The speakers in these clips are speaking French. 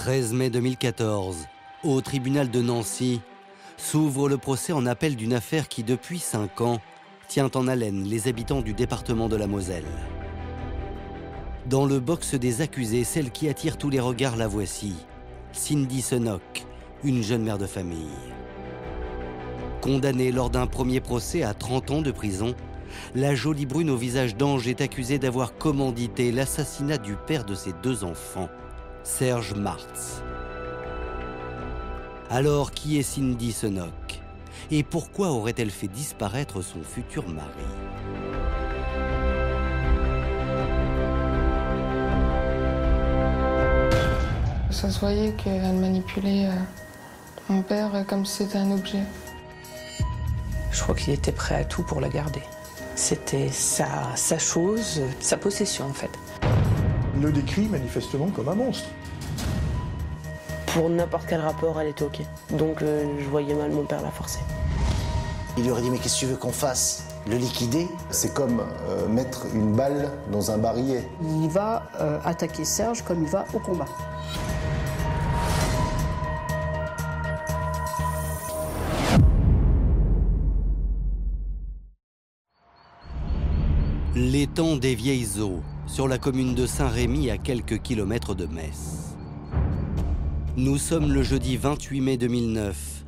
13 mai 2014, au tribunal de Nancy, s'ouvre le procès en appel d'une affaire qui, depuis 5 ans, tient en haleine les habitants du département de la Moselle. Dans le box des accusés, celle qui attire tous les regards, la voici, Cindy Senoc, une jeune mère de famille. Condamnée lors d'un premier procès à 30 ans de prison, la jolie brune au visage d'ange est accusée d'avoir commandité l'assassinat du père de ses 2 enfants, Serge Martz. Alors, qui est Cindy Senoc? Et pourquoi aurait-elle fait disparaître son futur mari? Ça se voyait qu'elle manipulait mon père comme si c'était un objet. Je crois qu'il était prêt à tout pour la garder. C'était sa chose, sa possession en fait. Il le décrit manifestement comme un monstre. Pour n'importe quel rapport, elle était OK. Donc je voyais mal mon père la forcer. Il lui aurait dit, mais qu'est-ce que tu veux qu'on fasse? Le liquider? C'est comme mettre une balle dans un barillet. Il va attaquer Serge comme il va au combat. L'étang des Vieilles Eaux, sur la commune de Saint-Rémy, à quelques kilomètres de Metz. Nous sommes le jeudi 28 mai 2009.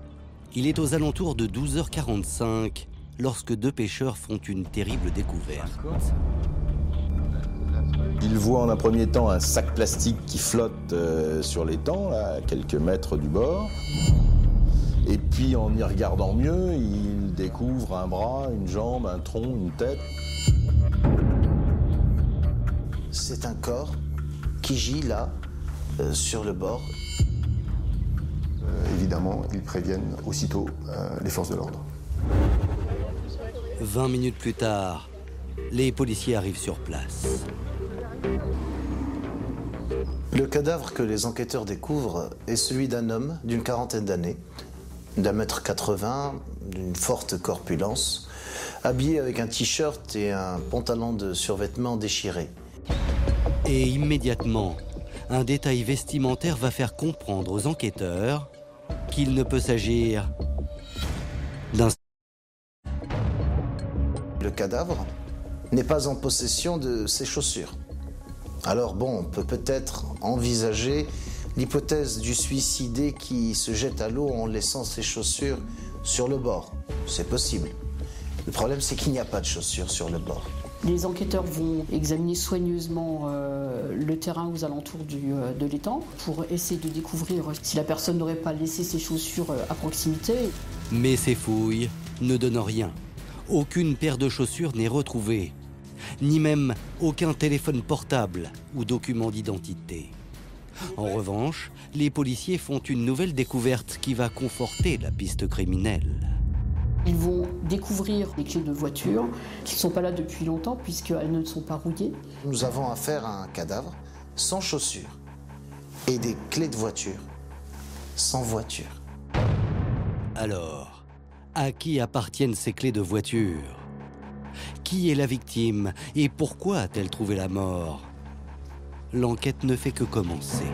Il est aux alentours de 12h45 lorsque 2 pêcheurs font une terrible découverte. Il voit en un premier temps un sac plastique qui flotte sur l'étang, à quelques mètres du bord. Et puis en y regardant mieux, il découvre un bras, une jambe, un tronc, une tête. C'est un corps qui gît là, sur le bord. Évidemment, ils préviennent aussitôt les forces de l'ordre. 20 minutes plus tard, les policiers arrivent sur place. Le cadavre que les enquêteurs découvrent est celui d'un homme d'une 40aine d'années, d'1,80 m, d'une forte corpulence, habillé avec un t-shirt et un pantalon de survêtement déchiré. Et immédiatement, un détail vestimentaire va faire comprendre aux enquêteurs qu'il ne peut s'agir d'un... Le cadavre n'est pas en possession de ses chaussures. Alors bon, on peut peut-être envisager l'hypothèse du suicidé qui se jette à l'eau en laissant ses chaussures sur le bord. C'est possible. Le problème, c'est qu'il n'y a pas de chaussures sur le bord. Les enquêteurs vont examiner soigneusement le terrain aux alentours de l'étang pour essayer de découvrir si la personne n'aurait pas laissé ses chaussures à proximité. Mais ces fouilles ne donnent rien. Aucune paire de chaussures n'est retrouvée, ni même aucun téléphone portable ou document d'identité. En revanche, les policiers font une nouvelle découverte qui va conforter la piste criminelle. Ils vont découvrir des clés de voiture qui ne sont pas là depuis longtemps puisqu'elles ne sont pas rouillées. Nous avons affaire à un cadavre sans chaussures et des clés de voiture sans voiture. Alors, à qui appartiennent ces clés de voiture? Qui est la victime et pourquoi a-t-elle trouvé la mort? L'enquête ne fait que commencer.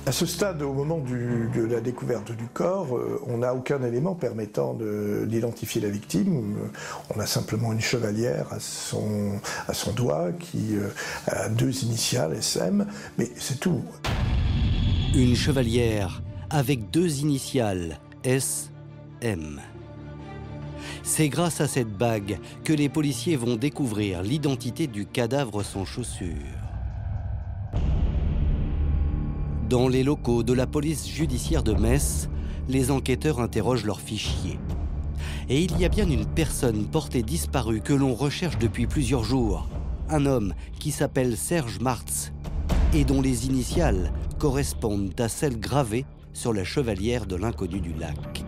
À ce stade, au moment de la découverte du corps, on n'a aucun élément permettant d'identifier la victime. On a simplement une chevalière à son doigt qui a 2 initiales, SM, mais c'est tout. Une chevalière avec 2 initiales, SM. C'est grâce à cette bague que les policiers vont découvrir l'identité du cadavre sans chaussures. Dans les locaux de la police judiciaire de Metz, les enquêteurs interrogent leurs fichiers. Et il y a bien une personne portée disparue que l'on recherche depuis plusieurs jours. Un homme qui s'appelle Serge Martz et dont les initiales correspondent à celles gravées sur la chevalière de l'inconnu du lac.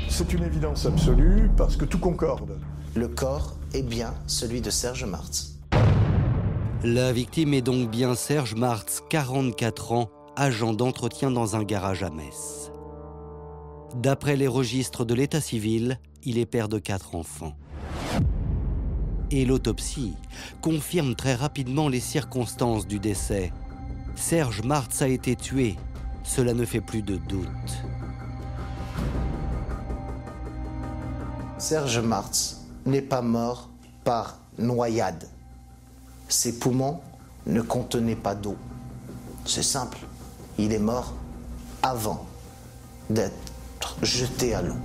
C'est une évidence absolue parce que tout concorde. Le corps est bien celui de Serge Martz. La victime est donc bien Serge Martz, 44 ans, agent d'entretien dans un garage à Metz. D'après les registres de l'état civil, il est père de 4 enfants. Et l'autopsie confirme très rapidement les circonstances du décès. Serge Martz a été tué, cela ne fait plus de doute. Serge Martz n'est pas mort par noyade. Ses poumons ne contenaient pas d'eau. C'est simple, il est mort avant d'être jeté à l'eau.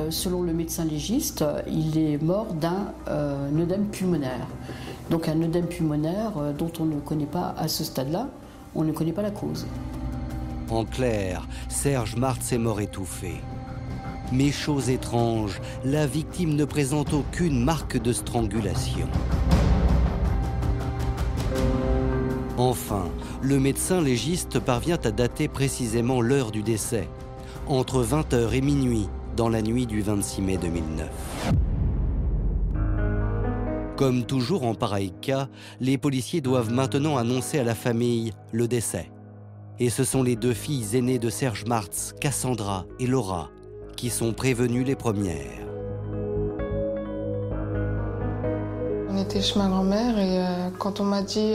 Selon le médecin légiste, il est mort d'un œdème pulmonaire. Donc un œdème pulmonaire dont on ne connaît pas à ce stade-là, on ne connaît pas la cause. En clair, Serge Martz est mort étouffé. Mais chose étrange, la victime ne présente aucune marque de strangulation. Enfin, le médecin légiste parvient à dater précisément l'heure du décès, entre 20h et minuit, dans la nuit du 26 mai 2009. Comme toujours en pareil cas, les policiers doivent maintenant annoncer à la famille le décès. Et ce sont les deux filles aînées de Serge Martz, Cassandra et Laura, qui sont prévenues les premières. On était chez ma grand-mère et quand on m'a dit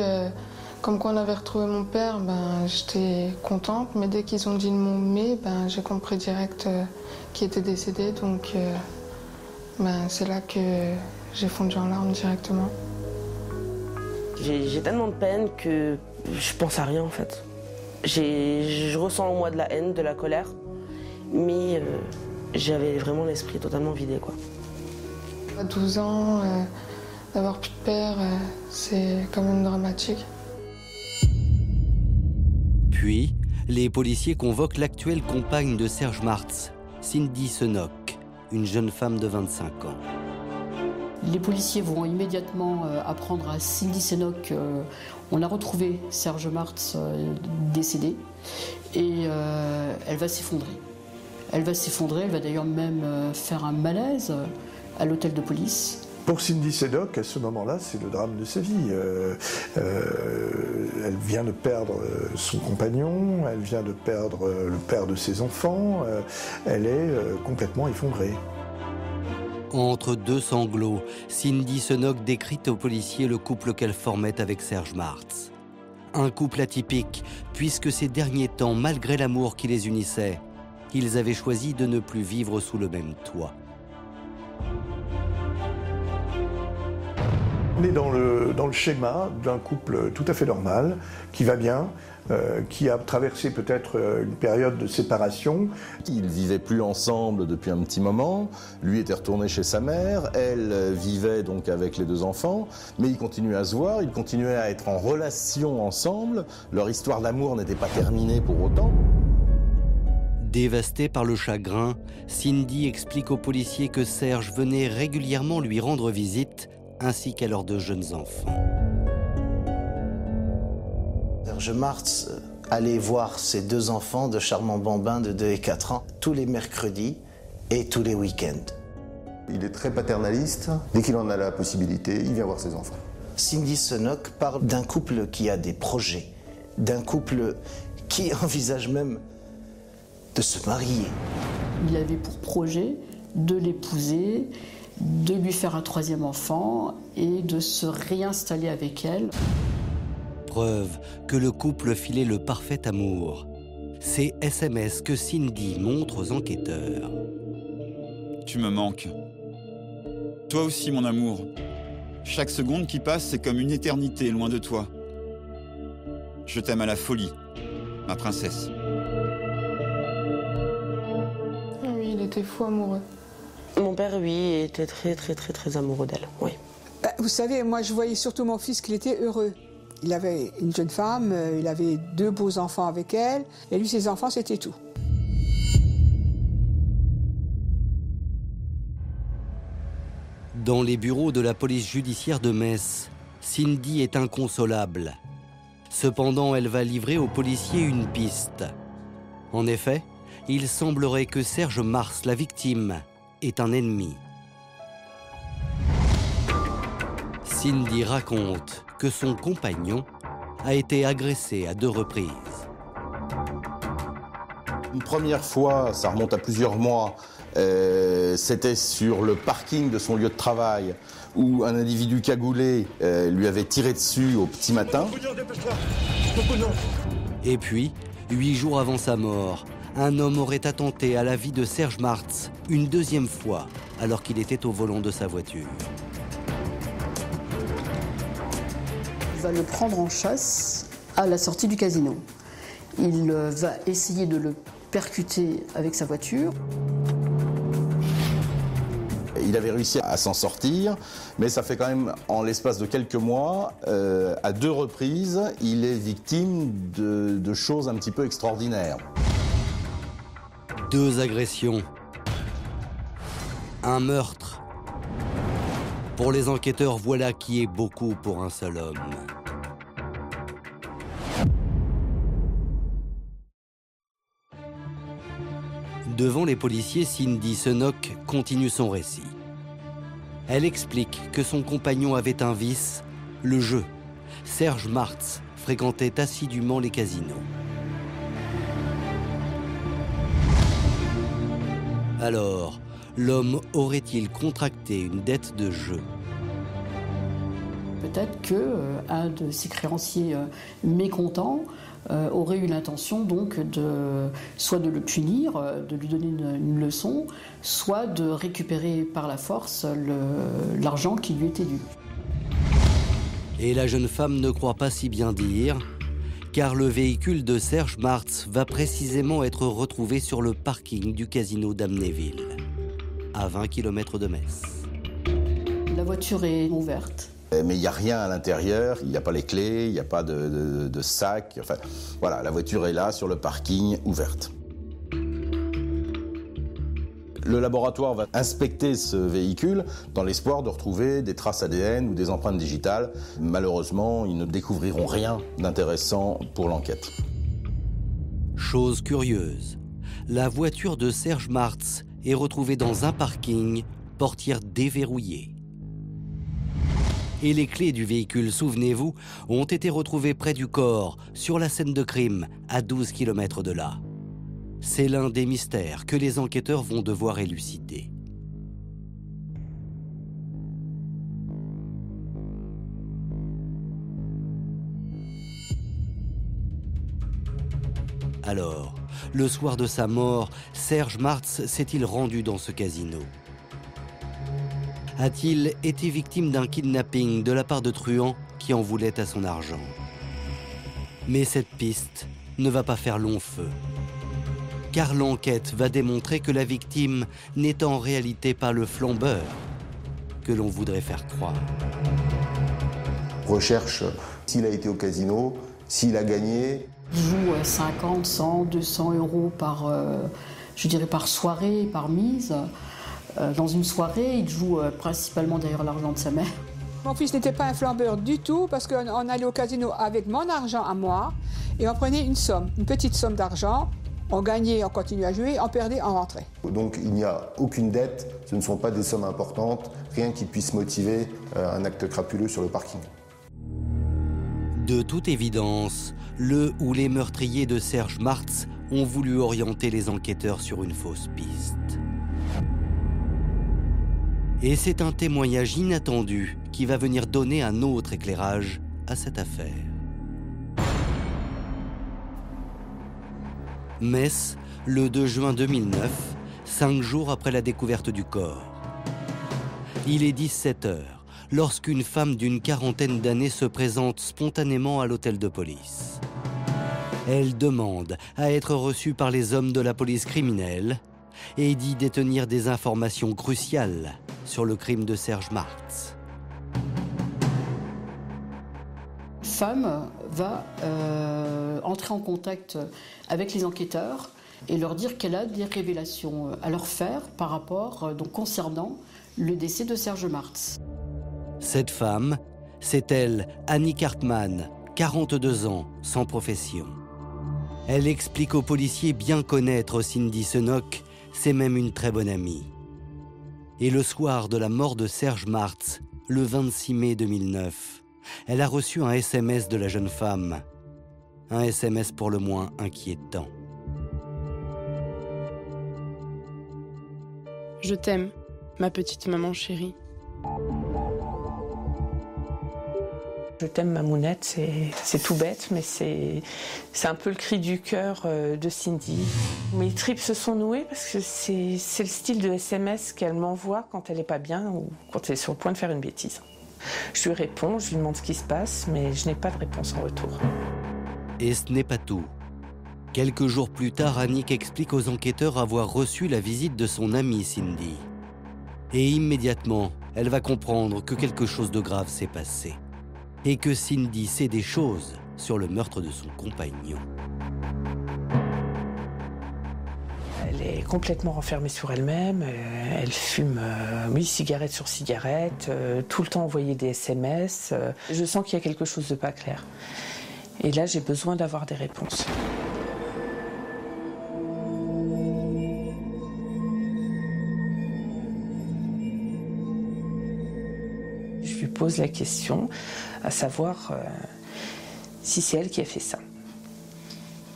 comme quoi on avait retrouvé mon père, j'étais contente. Mais dès qu'ils ont dit le mot « mais », j'ai compris direct qu'il était décédé. Donc c'est là que j'ai fondu en larmes directement. J'ai tellement de peine que je pense à rien en fait. Je ressens en moi de la haine, de la colère, mais j'avais vraiment l'esprit totalement vidé, quoi. À 12 ans, d'avoir plus de père, c'est quand même dramatique. Puis, les policiers convoquent l'actuelle compagne de Serge Martz, Cindy Senoc, une jeune femme de 25 ans. Les policiers vont immédiatement apprendre à Cindy Senoc on a retrouvé Serge Martz décédé et elle va s'effondrer. Elle va d'ailleurs même faire un malaise à l'hôtel de police. Pour Cindy Senoc, à ce moment-là, c'est le drame de sa vie. Elle vient de perdre son compagnon, elle vient de perdre le père de ses enfants, elle est complètement effondrée. Entre deux sanglots, Cindy Senoc décrit aux policiers le couple qu'elle formait avec Serge Martz. Un couple atypique, puisque ces derniers temps, malgré l'amour qui les unissait, ils avaient choisi de ne plus vivre sous le même toit. On est dans le schéma d'un couple tout à fait normal, qui va bien, qui a traversé peut-être une période de séparation. Ils ne vivaient plus ensemble depuis un petit moment, lui était retourné chez sa mère, elle vivait donc avec les deux enfants, mais ils continuaient à se voir, ils continuaient à être en relation ensemble, leur histoire d'amour n'était pas terminée pour autant. Dévastée par le chagrin, Cindy explique aux policiers que Serge venait régulièrement lui rendre visite, ainsi qu'à leurs deux jeunes enfants. Serge Martz allait voir ses deux enfants de charmants bambins de 2 et 4 ans tous les mercredis et tous les week-ends. Il est très paternaliste. Dès qu'il en a la possibilité, il vient voir ses enfants. Cindy Senoc parle d'un couple qui a des projets, d'un couple qui envisage même de se marier. Il avait pour projet de l'épouser, de lui faire un 3e enfant et de se réinstaller avec elle. Preuve que le couple filait le parfait amour. Ces SMS que Cindy montre aux enquêteurs. Tu me manques. Toi aussi, mon amour. Chaque seconde qui passe, c'est comme une éternité loin de toi. Je t'aime à la folie, ma princesse. Oui, il était fou amoureux. Mon père, oui, était très amoureux d'elle, oui. Vous savez, moi je voyais surtout mon fils qu'il était heureux. Il avait une jeune femme, il avait 2 beaux enfants avec elle, et lui, ses enfants, c'était tout. Dans les bureaux de la police judiciaire de Metz, Cindy est inconsolable. Cependant, elle va livrer aux policiers une piste. En effet, il semblerait que Serge Martz, la victime, est un ennemi. Cindy raconte que son compagnon a été agressé à 2 reprises. Une première fois, ça remonte à plusieurs mois, C'était sur le parking de son lieu de travail où un individu cagoulé lui avait tiré dessus au petit matin. Et puis, 8 jours avant sa mort, un homme aurait attenté à la vie de Serge Martz une deuxième fois alors qu'il était au volant de sa voiture. Il va le prendre en chasse à la sortie du casino. Il va essayer de le percuter avec sa voiture. Il avait réussi à s'en sortir, mais ça fait quand même, en l'espace de quelques mois, à 2 reprises, il est victime de choses un petit peu extraordinaires. 2 agressions. Un meurtre. Pour les enquêteurs, voilà qui est beaucoup pour un seul homme. Devant les policiers, Cindy Senoc continue son récit. Elle explique que son compagnon avait un vice, le jeu. Serge Martz fréquentait assidûment les casinos. Alors, l'homme aurait-il contracté une dette de jeu? Peut-être qu'un de ses créanciers mécontents aurait eu l'intention donc soit de le punir, de lui donner une leçon, soit de récupérer par la force l'argent qui lui était dû. Et la jeune femme ne croit pas si bien dire, car le véhicule de Serge Martz va précisément être retrouvé sur le parking du casino d'Amnéville, à 20 km de Metz. La voiture est ouverte. Mais il n'y a rien à l'intérieur, il n'y a pas les clés, il n'y a pas de sac. Enfin, voilà, la voiture est là, sur le parking, ouverte. Le laboratoire va inspecter ce véhicule dans l'espoir de retrouver des traces ADN ou des empreintes digitales. Malheureusement, ils ne découvriront rien d'intéressant pour l'enquête. Chose curieuse, la voiture de Serge Martz est retrouvée dans un parking, portière déverrouillée. Et les clés du véhicule, souvenez-vous, ont été retrouvées près du corps, sur la scène de crime, à 12 km de là. C'est l'un des mystères que les enquêteurs vont devoir élucider. Alors, le soir de sa mort, Serge Martz s'est-il rendu dans ce casino ? A-t-il été victime d'un kidnapping de la part de truands qui en voulaient à son argent? Mais cette piste ne va pas faire long feu, car l'enquête va démontrer que la victime n'est en réalité pas le flambeur que l'on voudrait faire croire. Recherche s'il a été au casino, s'il a gagné. Il joue 50, 100, 200 euros par, par soirée, par mise. Dans une soirée, il joue principalement d'ailleurs l'argent de sa mère. Mon fils n'était pas un flambeur du tout parce qu'on allait au casino avec mon argent à moi et on prenait une somme, une petite somme d'argent. On gagnait, on continuait à jouer, on perdait, on rentrait. Donc il n'y a aucune dette, ce ne sont pas des sommes importantes, rien qui puisse motiver un acte crapuleux sur le parking. De toute évidence, le ou les meurtriers de Serge Martz ont voulu orienter les enquêteurs sur une fausse piste. Et c'est un témoignage inattendu qui va venir donner un autre éclairage à cette affaire. Metz, le 2 juin 2009, 5 jours après la découverte du corps. Il est 17h lorsqu'une femme d'une quarantaine d'années se présente spontanément à l'hôtel de police. Elle demande à être reçue par les hommes de la police criminelle et dit détenir des informations cruciales sur le crime de Serge Martz. La femme va entrer en contact avec les enquêteurs et leur dire qu'elle a des révélations à leur faire par rapport, donc concernant le décès de Serge Martz. Cette femme, c'est elle, Annie Cartman, 42 ans, sans profession. Elle explique aux policiers bien connaître Cindy Senoc, c'est même une très bonne amie. Et le soir de la mort de Serge Martz, le 26 mai 2009, elle a reçu un SMS de la jeune femme. Un SMS pour le moins inquiétant. Je t'aime, ma petite maman chérie. Je t'aime, Mamounette, c'est tout bête, mais c'est un peu le cri du cœur de Cindy. Mes tripes se sont nouées parce que c'est le style de SMS qu'elle m'envoie quand elle n'est pas bien ou quand elle est sur le point de faire une bêtise. Je lui réponds, je lui demande ce qui se passe, mais je n'ai pas de réponse en retour. Et ce n'est pas tout. Quelques jours plus tard, Annick explique aux enquêteurs avoir reçu la visite de son amie Cindy. Et immédiatement, elle va comprendre que quelque chose de grave s'est passé. Et que Cindy sait des choses sur le meurtre de son compagnon. Elle est complètement renfermée sur elle-même, elle fume cigarette sur cigarette, tout le temps envoyer des SMS. Je sens qu'il y a quelque chose de pas clair. Et là, j'ai besoin d'avoir des réponses. Je lui pose la question, à savoir si c'est elle qui a fait ça.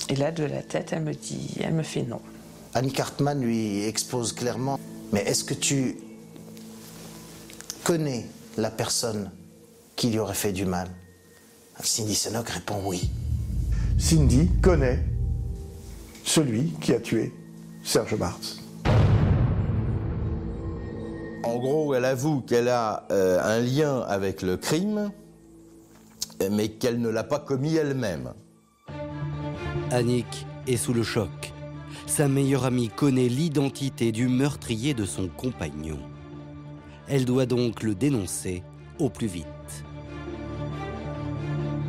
Et là, de la tête, elle me fait non. Annick Hartmann lui expose clairement, mais est-ce que tu connais la personne qui lui aurait fait du mal? Cindy Senoc répond oui. Cindy connaît celui qui a tué Serge Martz. En gros, elle avoue qu'elle a un lien avec le crime, mais qu'elle ne l'a pas commis elle-même. Annick est sous le choc. Sa meilleure amie connaît l'identité du meurtrier de son compagnon. Elle doit donc le dénoncer au plus vite.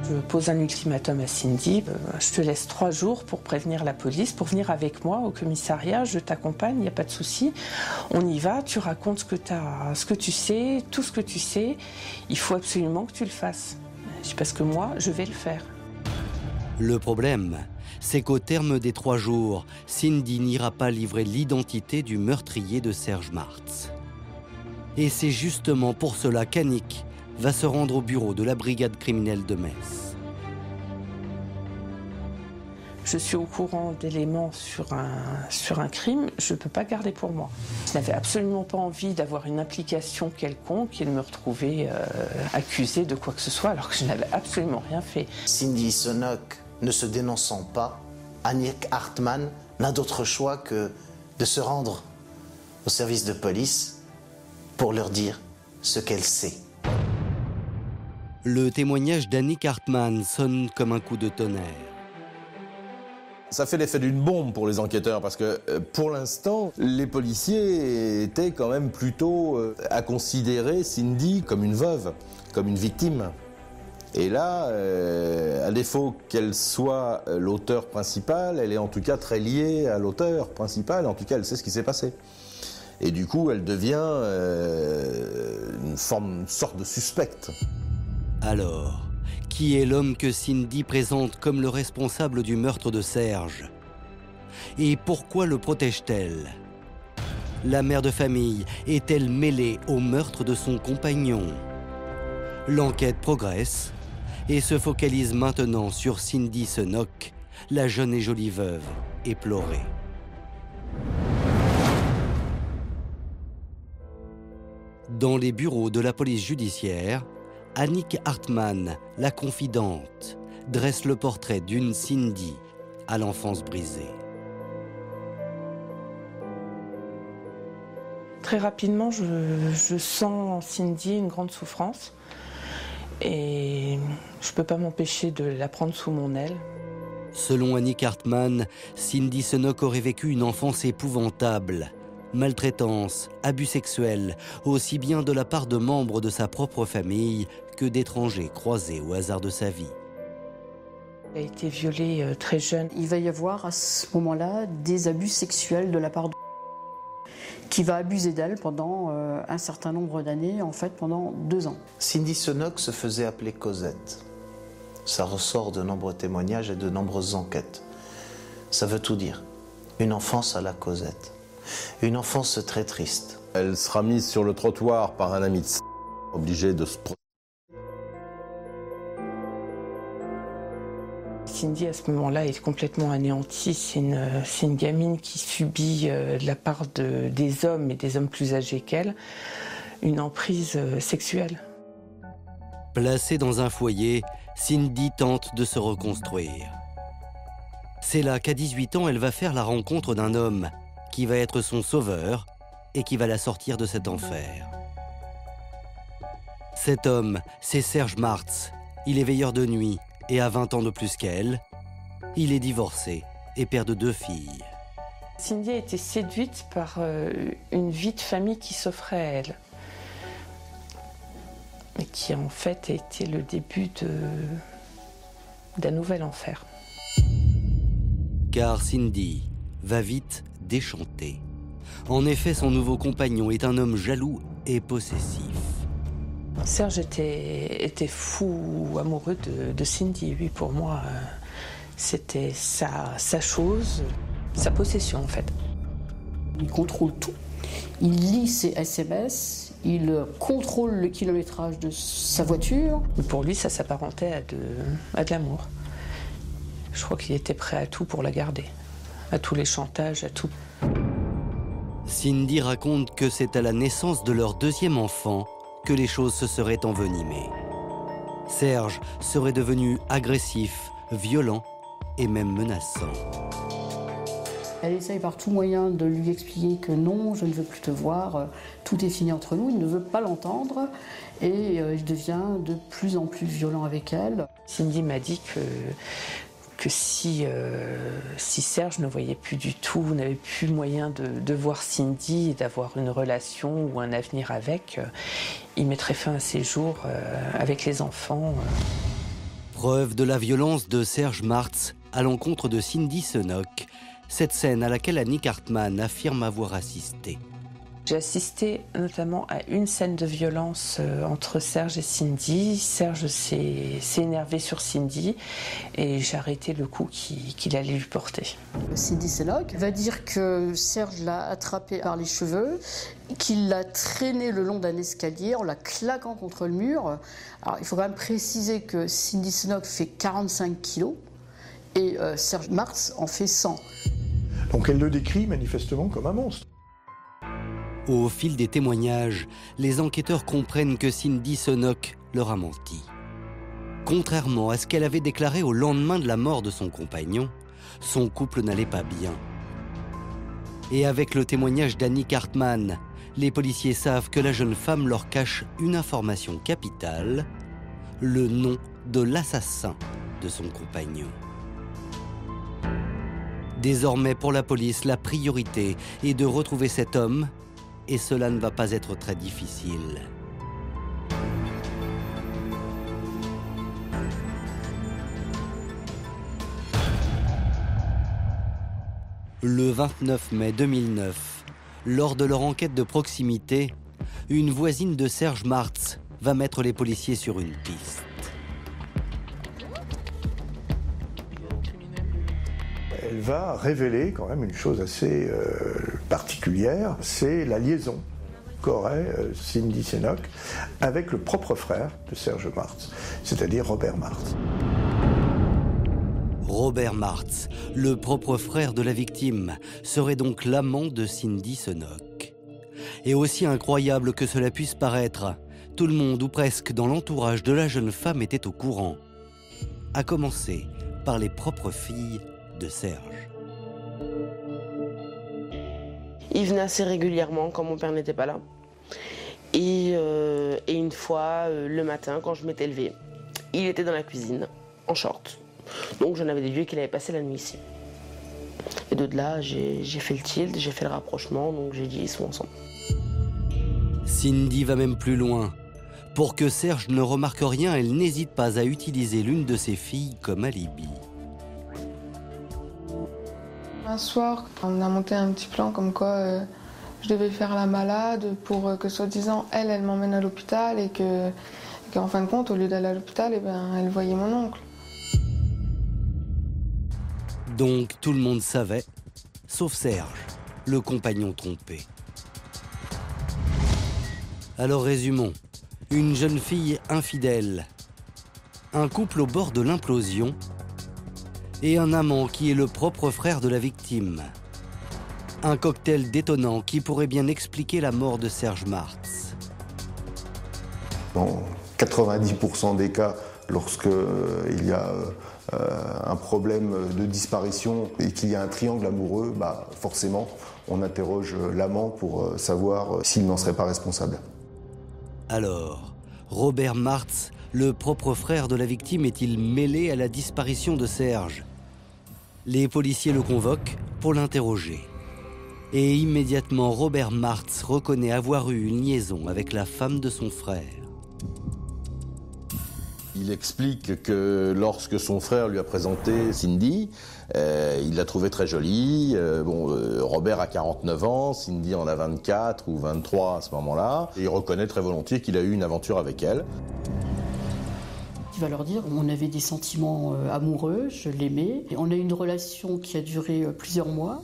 Je pose un ultimatum à Cindy. Je te laisse 3 jours pour prévenir la police, pour venir avec moi au commissariat. Je t'accompagne, il n'y a pas de souci. On y va, tu racontes ce que tu sais, tout ce que tu sais. Il faut absolument que tu le fasses. Parce que moi, je vais le faire. Le problème, c'est qu'au terme des 3 jours, Cindy n'ira pas livrer l'identité du meurtrier de Serge Martz. Et c'est justement pour cela qu'Annick va se rendre au bureau de la brigade criminelle de Metz. Je suis au courant d'éléments sur un crime, je ne peux pas garder pour moi. Je n'avais absolument pas envie d'avoir une implication quelconque et de me retrouver accusée de quoi que ce soit alors que je n'avais absolument rien fait. Cindy Senoc ne se dénonçant pas, Annick Hartmann n'a d'autre choix que de se rendre au service de police pour leur dire ce qu'elle sait. Le témoignage d'Annick Hartmann sonne comme un coup de tonnerre. Ça fait l'effet d'une bombe pour les enquêteurs parce que pour l'instant, les policiers étaient quand même plutôt à considérer Cindy comme une veuve, comme une victime. Et là, à défaut qu'elle soit l'auteur principal, elle est en tout cas très liée à l'auteur principal, en tout cas elle sait ce qui s'est passé. Et du coup, elle devient une sorte de suspecte. Alors, qui est l'homme que Cindy présente comme le responsable du meurtre de Serge? Et pourquoi le protège-t-elle? La mère de famille est-elle mêlée au meurtre de son compagnon? L'enquête progresse et se focalise maintenant sur Cindy Senoc, la jeune et jolie veuve éplorée. Dans les bureaux de la police judiciaire, Annick Hartmann, la confidente, dresse le portrait d'une Cindy à l'enfance brisée. Très rapidement, je sens en Cindy une grande souffrance et je ne peux pas m'empêcher de la prendre sous mon aile. Selon Annick Hartmann, Cindy Senoc aurait vécu une enfance épouvantable. Maltraitance, abus sexuels, aussi bien de la part de membres de sa propre famille que d'étrangers croisés au hasard de sa vie. Elle a été violée très jeune. Il va y avoir à ce moment-là des abus sexuels de la part de qui va abuser d'elle pendant un certain nombre d'années, en fait pendant 2 ans. Cindy Senoc se faisait appeler Cosette. Ça ressort de nombreux témoignages et de nombreuses enquêtes. Ça veut tout dire. Une enfance à la Cosette. Une enfance très triste. Elle sera mise sur le trottoir par un ami de obligé de se Cindy, à ce moment-là, est complètement anéantie. C'est une gamine qui subit de la part des hommes et des hommes plus âgés qu'elle une emprise sexuelle. Placée dans un foyer, Cindy tente de se reconstruire. C'est là qu'à 18 ans, elle va faire la rencontre d'un homme qui va être son sauveur et qui va la sortir de cet enfer. Cet homme, c'est Serge Martz. Il est veilleur de nuit et a 20 ans de plus qu'elle. Il est divorcé et père de 2 filles. Cindy a été séduite par une vie de famille qui s'offrait à elle. Et qui en fait a été le début d'un nouvel enfer. Car Cindy va vite déchanter. En effet, son nouveau compagnon est un homme jaloux et possessif. Serge était fou amoureux de Cindy. Lui, pour moi, c'était sa chose, sa possession en fait. Il contrôle tout. Il lit ses SMS, il contrôle le kilométrage de sa voiture. Pour lui, ça s'apparentait à de l'amour. Je crois qu'il était prêt à tout pour la garder, à tous les chantages, à tout. Cindy raconte que c'est à la naissance de leur 2e enfant que les choses se seraient envenimées. Serge serait devenu agressif, violent et même menaçant. Elle essaye par tout moyen de lui expliquer que non, je ne veux plus te voir, tout est fini entre nous. Il ne veut pas l'entendre et il devient de plus en plus violent avec elle. Cindy m'a dit que si Serge ne voyait plus du tout, n'avait plus moyen de voir Cindy et d'avoir une relation ou un avenir avec, il mettrait fin à ses jours avec les enfants. Preuve de la violence de Serge Martz à l'encontre de Cindy Senoc, cette scène à laquelle Annie Cartman affirme avoir assisté. J'ai assisté notamment à une scène de violence entre Serge et Cindy. Serge s'est énervé sur Cindy et j'ai arrêté le coup qu'il allait lui porter. Cindy Senoc va dire que Serge l'a attrapé par les cheveux, qu'il l'a traîné le long d'un escalier en la claquant contre le mur. Alors il faut quand même préciser que Cindy Senoc fait 45 kilos et Serge Martz en fait 100. Donc elle le décrit manifestement comme un monstre. Au fil des témoignages, les enquêteurs comprennent que Cindy Senoc leur a menti. Contrairement à ce qu'elle avait déclaré au lendemain de la mort de son compagnon, son couple n'allait pas bien. Et avec le témoignage d'Annie Cartman, les policiers savent que la jeune femme leur cache une information capitale, le nom de l'assassin de son compagnon. Désormais, pour la police, la priorité est de retrouver cet homme, et cela ne va pas être très difficile. Le 29 mai 2009, lors de leur enquête de proximité, une voisine de Serge Martz va mettre les policiers sur une piste. Elle va révéler quand même une chose assez particulière, c'est la liaison qu'aurait Cindy Senoc avec le propre frère de Serge Martz, c'est-à-dire Robert Martz. Robert Martz, le propre frère de la victime, serait donc l'amant de Cindy Senoc. Et aussi incroyable que cela puisse paraître, tout le monde ou presque dans l'entourage de la jeune femme était au courant, à commencer par les propres filles de Serge. Il venait assez régulièrement quand mon père n'était pas là. Et une fois, le matin, quand je m'étais levée, il était dans la cuisine, en short. Donc j'en avais déduit qu'il avait passé la nuit ici. Et de là, j'ai fait le tilt, j'ai fait le rapprochement, donc j'ai dit ils sont ensemble. Cindy va même plus loin. Pour que Serge ne remarque rien, elle n'hésite pas à utiliser l'une de ses filles comme alibi. Un soir, on a monté un petit plan comme quoi je devais faire la malade pour que, soi-disant, elle m'emmène à l'hôpital et qu'en fin de compte, au lieu d'aller à l'hôpital, elle voyait mon oncle. Donc tout le monde savait, sauf Serge, le compagnon trompé. Alors résumons, une jeune fille infidèle, un couple au bord de l'implosion et un amant qui est le propre frère de la victime. Un cocktail détonnant qui pourrait bien expliquer la mort de Serge Martz. Dans 90% des cas, lorsqu'il y a un problème de disparition et qu'il y a un triangle amoureux, forcément, on interroge l'amant pour savoir s'il n'en serait pas responsable. Alors, Robert Martz, le propre frère de la victime, est-il mêlé à la disparition de Serge? Les policiers le convoquent pour l'interroger. Et immédiatement, Robert Martz reconnaît avoir eu une liaison avec la femme de son frère. Il explique que lorsque son frère lui a présenté Cindy, il l'a trouvée très jolie. Robert a 49 ans, Cindy en a 24 ou 23 à ce moment-là. Et il reconnaît très volontiers qu'il a eu une aventure avec elle. Il va leur dire, on avait des sentiments amoureux, je l'aimais. On a eu une relation qui a duré plusieurs mois.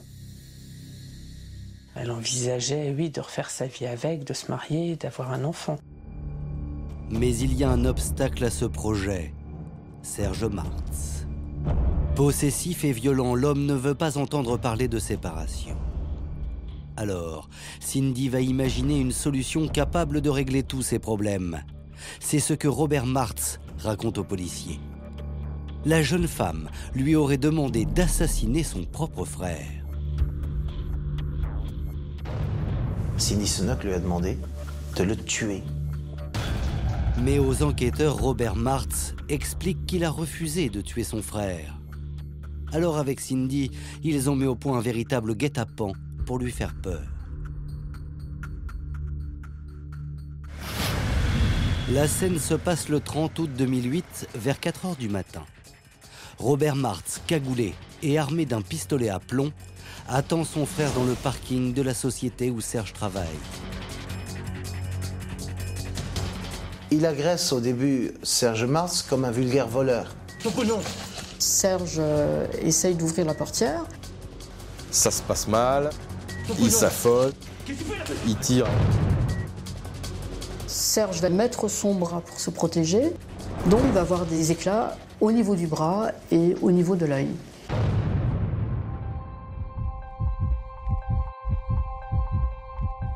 Elle envisageait, oui, de refaire sa vie avec, de se marier, d'avoir un enfant. Mais il y a un obstacle à ce projet, Serge Martz. Possessif et violent, l'homme ne veut pas entendre parler de séparation. Alors, Cindy va imaginer une solution capable de régler tous ses problèmes. C'est ce que Robert Martz raconte aux policiers. La jeune femme lui aurait demandé d'assassiner son propre frère. Cindy Senoc lui a demandé de le tuer. Mais aux enquêteurs, Robert Martz explique qu'il a refusé de tuer son frère. Alors avec Cindy, ils ont mis au point un véritable guet-apens pour lui faire peur. La scène se passe le 30 août 2008, vers 4 h du matin. Robert Martz, cagoulé et armé d'un pistolet à plomb, attend son frère dans le parking de la société où Serge travaille. Il agresse au début Serge Martz comme un vulgaire voleur. Serge essaye d'ouvrir la portière. Ça se passe mal, il s'affole, il tire. Serge va mettre son bras pour se protéger, donc il va avoir des éclats au niveau du bras et au niveau de l'œil.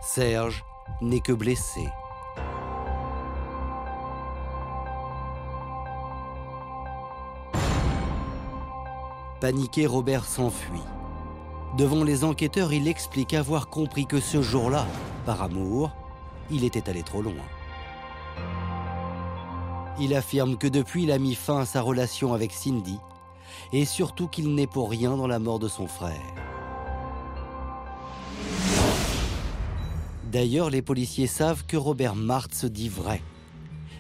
Serge n'est que blessé. Paniqué, Robert s'enfuit. Devant les enquêteurs, il explique avoir compris que ce jour-là, par amour, il était allé trop loin. Il affirme que depuis, il a mis fin à sa relation avec Cindy et surtout qu'il n'est pour rien dans la mort de son frère. D'ailleurs, les policiers savent que Robert Martz dit vrai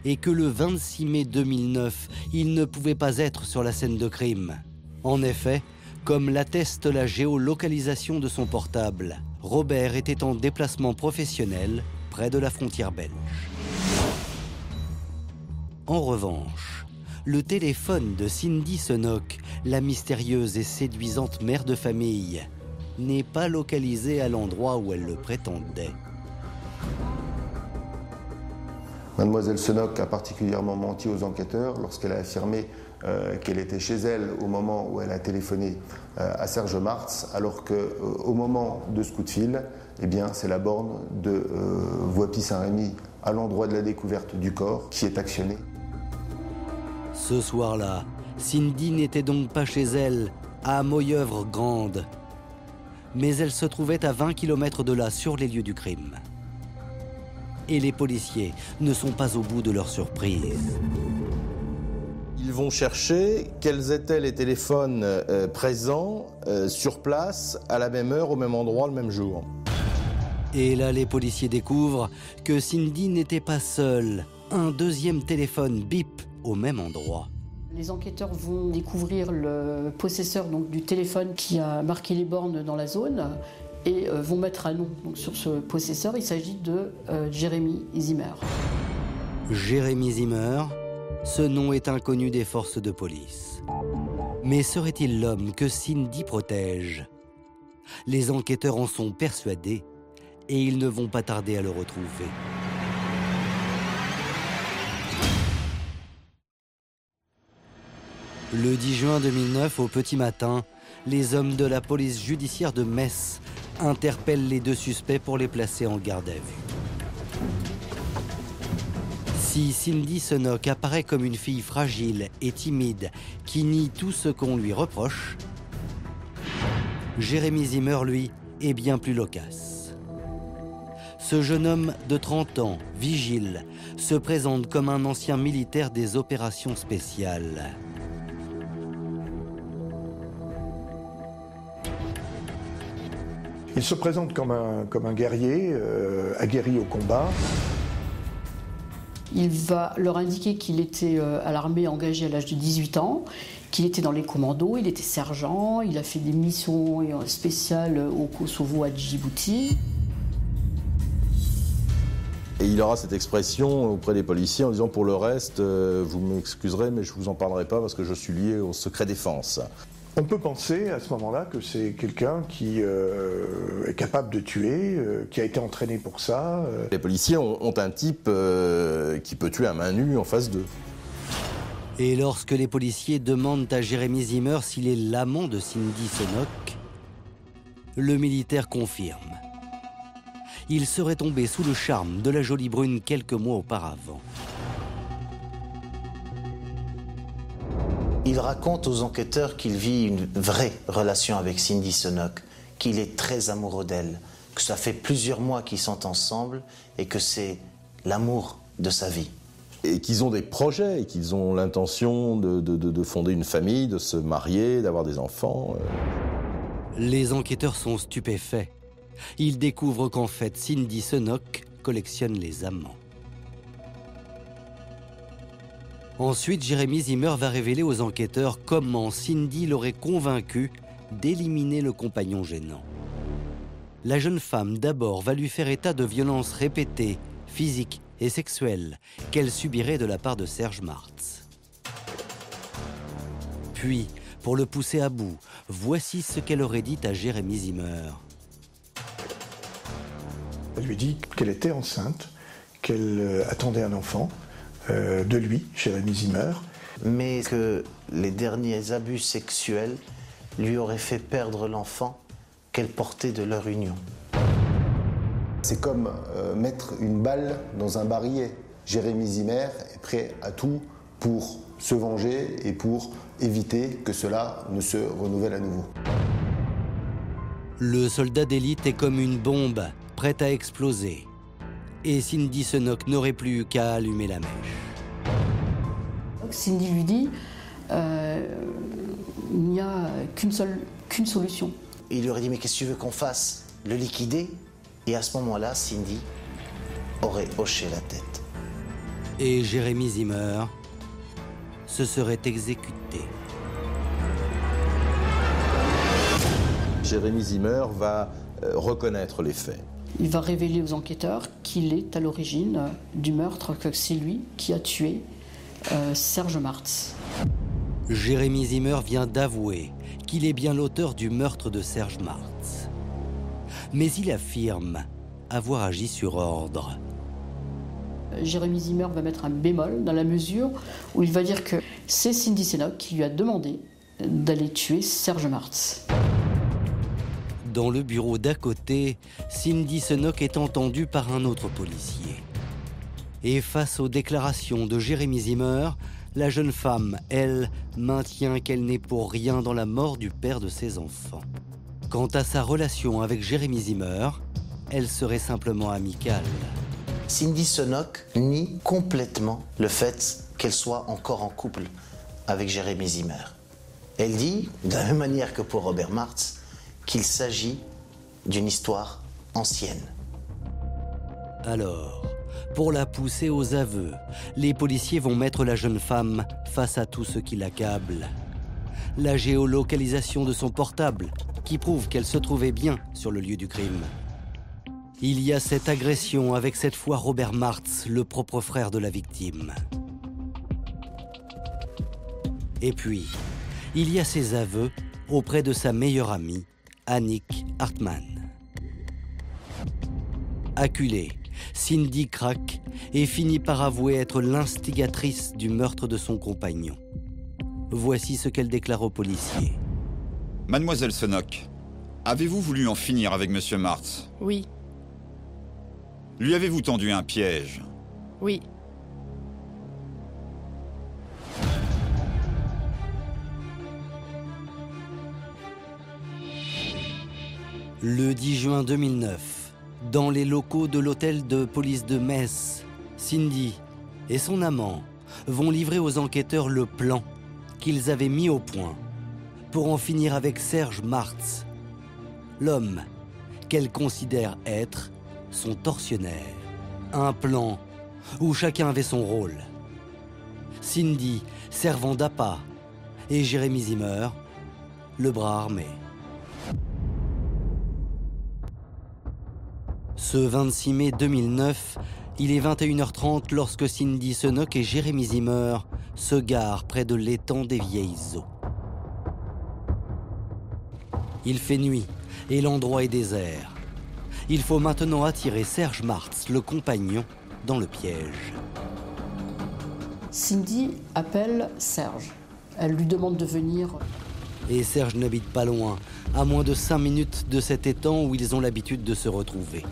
et que le 26 mai 2009, il ne pouvait pas être sur la scène de crime. En effet, comme l'atteste la géolocalisation de son portable, Robert était en déplacement professionnel près de la frontière belge. En revanche, le téléphone de Cindy Senoc, la mystérieuse et séduisante mère de famille, n'est pas localisé à l'endroit où elle le prétendait. Mademoiselle Senoc a particulièrement menti aux enquêteurs lorsqu'elle a affirmé qu'elle était chez elle au moment où elle a téléphoné à Serge Martz, alors qu'au moment de ce coup de fil, eh bien, c'est la borne de Voipy-Saint-Rémy à l'endroit de la découverte du corps qui est actionnée. Ce soir-là, Cindy n'était donc pas chez elle, à Moyeuvre-Grande, mais elle se trouvait à 20 km de là, sur les lieux du crime. Et les policiers ne sont pas au bout de leur surprise. Ils vont chercher quels étaient les téléphones présents sur place, à la même heure, au même endroit, le même jour. Et là, les policiers découvrent que Cindy n'était pas seule. Un deuxième téléphone bip au même endroit. Les enquêteurs vont découvrir le possesseur donc, du téléphone qui a marqué les bornes dans la zone et vont mettre un nom donc, sur ce possesseur. Il s'agit de Jérémy Zimmer. Jérémy Zimmer, ce nom est inconnu des forces de police. Mais serait-il l'homme que Cindy protège? Les enquêteurs en sont persuadés et ils ne vont pas tarder à le retrouver. Le 10 juin 2009, au petit matin, les hommes de la police judiciaire de Metz interpellent les 2 suspects pour les placer en garde à vue. Si Cindy Senoc apparaît comme une fille fragile et timide qui nie tout ce qu'on lui reproche, Jérémy Zimmer, lui, est bien plus loquace. Ce jeune homme de 30 ans, vigile, se présente comme un ancien militaire des opérations spéciales. Il se présente comme un guerrier, aguerri au combat. Il va leur indiquer qu'il était à l'armée engagé à l'âge de 18 ans, qu'il était dans les commandos, il était sergent, il a fait des missions spéciales au Kosovo, à Djibouti. Et il aura cette expression auprès des policiers en disant « Pour le reste, vous m'excuserez, mais je ne vous en parlerai pas parce que je suis lié au secret défense ». On peut penser à ce moment-là que c'est quelqu'un qui est capable de tuer, qui a été entraîné pour ça. Les policiers ont un type qui peut tuer à main nue en face d'eux. Et lorsque les policiers demandent à Jérémy Zimmer s'il est l'amant de Cindy Senoc, le militaire confirme. Il serait tombé sous le charme de la jolie brune quelques mois auparavant. Il raconte aux enquêteurs qu'il vit une vraie relation avec Cindy Senoc, qu'il est très amoureux d'elle, que ça fait plusieurs mois qu'ils sont ensemble et que c'est l'amour de sa vie. Et qu'ils ont des projets, et qu'ils ont l'intention de fonder une famille, de se marier, d'avoir des enfants. Les enquêteurs sont stupéfaits. Ils découvrent qu'en fait, Cindy Senoc collectionne les amants. Ensuite, Jérémy Zimmer va révéler aux enquêteurs comment Cindy l'aurait convaincu d'éliminer le compagnon gênant. La jeune femme d'abord va lui faire état de violences répétées, physiques et sexuelles, qu'elle subirait de la part de Serge Martz. Puis, pour le pousser à bout, voici ce qu'elle aurait dit à Jérémy Zimmer. Elle lui dit qu'elle était enceinte, qu'elle attendait un enfant, de lui, Jérémy Zimmer. Mais que les derniers abus sexuels lui auraient fait perdre l'enfant qu'elle portait de leur union. C'est comme mettre une balle dans un barillet. Jérémy Zimmer est prêt à tout pour se venger et pour éviter que cela ne se renouvelle à nouveau. Le soldat d'élite est comme une bombe, prête à exploser. Et Cindy Senoc n'aurait plus qu'à allumer la mèche. Cindy lui dit il n'y a qu'une solution. Il lui aurait dit « Mais qu'est-ce que tu veux qu'on fasse? Le liquider ?» Et à ce moment-là, Cindy aurait hoché la tête. Et Jérémy Zimmer se serait exécuté. Jérémy Zimmer va reconnaître les faits. Il va révéler aux enquêteurs qu'il est à l'origine du meurtre, que c'est lui qui a tué Serge Martz. Jérémy Zimmer vient d'avouer qu'il est bien l'auteur du meurtre de Serge Martz. Mais il affirme avoir agi sur ordre. Jérémy Zimmer va mettre un bémol dans la mesure où il va dire que c'est Cindy Senoc qui lui a demandé d'aller tuer Serge Martz. Dans le bureau d'à côté, Cindy Senoc est entendue par un autre policier. Et face aux déclarations de Jérémy Zimmer, la jeune femme, elle, maintient qu'elle n'est pour rien dans la mort du père de ses enfants. Quant à sa relation avec Jérémy Zimmer, elle serait simplement amicale. Cindy Senoc nie complètement le fait qu'elle soit encore en couple avec Jérémy Zimmer. Elle dit, de la même manière que pour Robert Martz, qu'il s'agit d'une histoire ancienne. Alors, pour la pousser aux aveux, les policiers vont mettre la jeune femme face à tout ce qui l'accable. La géolocalisation de son portable, qui prouve qu'elle se trouvait bien sur le lieu du crime. Il y a cette agression avec cette fois Robert Martz, le propre frère de la victime. Et puis, il y a ses aveux auprès de sa meilleure amie, Annick Hartmann. Acculée, Cindy craque et finit par avouer être l'instigatrice du meurtre de son compagnon. Voici ce qu'elle déclare aux policiers. Mademoiselle Senoc, avez-vous voulu en finir avec Monsieur Martz? Oui, Lui avez-vous tendu un piège? oui. Le 10 juin 2009, dans les locaux de l'hôtel de police de Metz, Cindy et son amant vont livrer aux enquêteurs le plan qu'ils avaient mis au point pour en finir avec Serge Martz, l'homme qu'elle considère être son tortionnaire. Un plan où chacun avait son rôle. Cindy servant d'appât et Jérémy Zimmer, le bras armé. Ce 26 mai 2009, il est 21h30 lorsque Cindy Senoc et Jérémy Zimmer se garent près de l'étang des Vieilles Eaux. Il fait nuit et l'endroit est désert. Il faut maintenant attirer Serge Martz, le compagnon, dans le piège. Cindy appelle Serge. Elle lui demande de venir. Et Serge n'habite pas loin, à moins de 5 minutes de cet étang où ils ont l'habitude de se retrouver.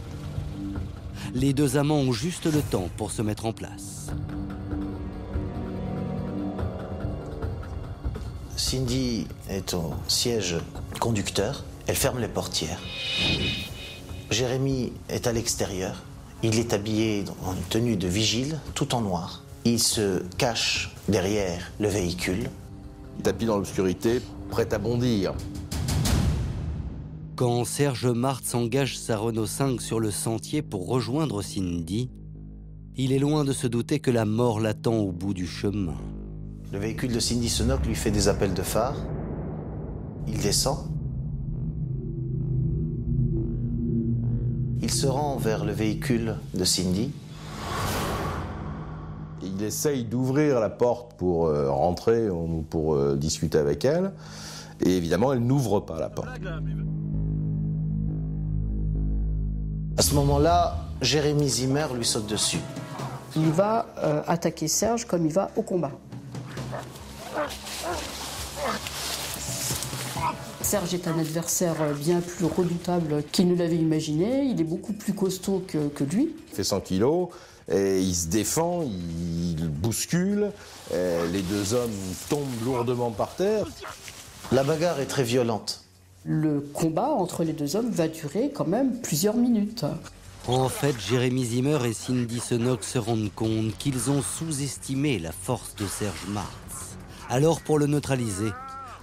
Les deux amants ont juste le temps pour se mettre en place. Cindy est au siège conducteur. Elle ferme les portières. Jérémy est à l'extérieur. Il est habillé en une tenue de vigile, tout en noir. Il se cache derrière le véhicule. Tapis dans l'obscurité, prêt à bondir. Quand Serge Martz engage sa Renault 5 sur le sentier pour rejoindre Cindy, il est loin de se douter que la mort l'attend au bout du chemin. Le véhicule de Cindy Senoc lui fait des appels de phare. Il descend. Il se rend vers le véhicule de Cindy. Il essaye d'ouvrir la porte pour rentrer ou pour discuter avec elle. Et évidemment, elle n'ouvre pas la porte. À ce moment-là, Jérémy Zimmer lui saute dessus. Il va attaquer Serge comme il va au combat. Serge est un adversaire bien plus redoutable qu'il ne l'avait imaginé. Il est beaucoup plus costaud que lui. Il fait 100 kilos, et il se défend, il bouscule. Les deux hommes tombent lourdement par terre. La bagarre est très violente. Le combat entre les deux hommes va durer quand même plusieurs minutes. En fait, Jérémy Zimmer et Cindy Senoc se rendent compte qu'ils ont sous-estimé la force de Serge Martz. Alors, pour le neutraliser,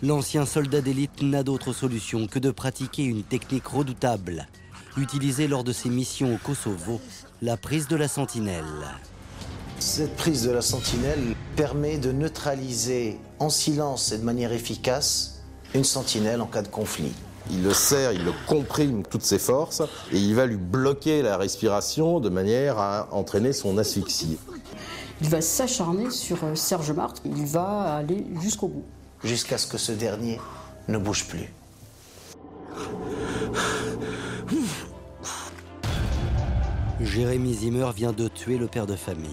l'ancien soldat d'élite n'a d'autre solution que de pratiquer une technique redoutable, utilisée lors de ses missions au Kosovo, la prise de la sentinelle. Cette prise de la sentinelle permet de neutraliser en silence et de manière efficace une sentinelle en cas de conflit. Il le serre, il le comprime toutes ses forces et il va lui bloquer la respiration de manière à entraîner son asphyxie. Il va s'acharner sur Serge Martz, il va aller jusqu'au bout. Jusqu'à ce que ce dernier ne bouge plus. Jérémy Zimmer vient de tuer le père de famille.